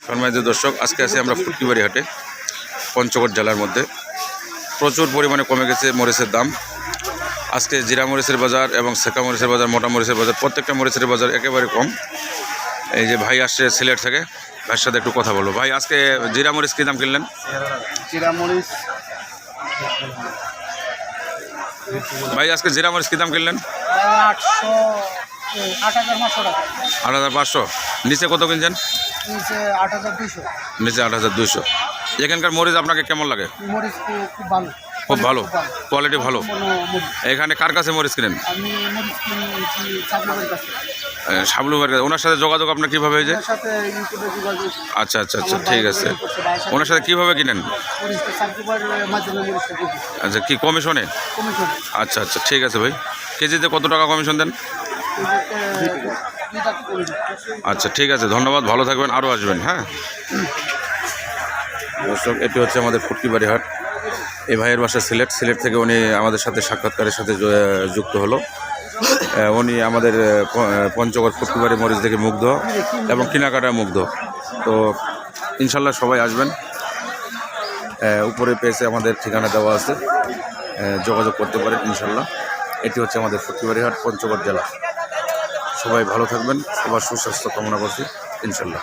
সম্মানিত দর্শক, আজকে আছি আমরা ফুটকিবাড়ি হাটে, পঞ্চগড় জেলার মধ্যে। প্রচুর পরিমাণে কমে গেছে মরিচের দাম। আজকে জিরা মরিচের বাজার এবং সেকা মরিচের বাজার, মোটা মরিচের বাজার, প্রত্যেকটা মরিচের বাজার একেবারে কম। এই যে ভাই আসছে সিলেট থেকে, ভাইয়ের সাথে একটু কথা বলবো। ভাই, আজকে জিরা মরিচ কী দাম কিনলেন? ভাই, আজকে জিরা মরিচ কী দাম কিনলেন? 8,500। নিচে কত কিনছেন? নিচে 8,200। এখানকার মরিচ আপনাকে কেমন লাগে? খুব ভালো, কোয়ালিটি ভালো। এখানে কার কাছে মরিচ কিনেন? শাবলু ভাইয়ের কাছে। ওনার সাথে যোগাযোগ আপনার কীভাবে হয়েছে? আচ্ছা আচ্ছা আচ্ছা, ঠিক আছে। ওনার সাথে কীভাবে কিনেন? আচ্ছা, কি কমিশনে? আচ্ছা আচ্ছা, ঠিক আছে ভাই। কেজিতে কত টাকা কমিশন দেন? আচ্ছা, ঠিক আছে, ধন্যবাদ, ভালো থাকবেন, আরও আসবেন। হ্যাঁ দর্শক, এটি হচ্ছে আমাদের ফুটকিবাড়ি হাট। এই ভাইয়ের বাসা সিলেট থেকে উনি আমাদের সাথে সাক্ষাৎকারের সাথে যুক্ত হলো। উনি আমাদের পঞ্চগড় ফুটকিবাড়ি মরিচ দেখে মুগ্ধ এবং কেনাকাটায় মুগ্ধ। তো ইনশাল্লাহ সবাই আসবেন। উপরে পেজে আমাদের ঠিকানা দেওয়া আছে, যোগাযোগ করতে পারেন ইনশাল্লাহ। এটি হচ্ছে আমাদের ফুটকিবাড়ি হাট, পঞ্চগড় জেলা। সবাই ভালো থাকবেন, সবার সুস্বাস্থ্য কামনা করছি ইনশাল্লাহ।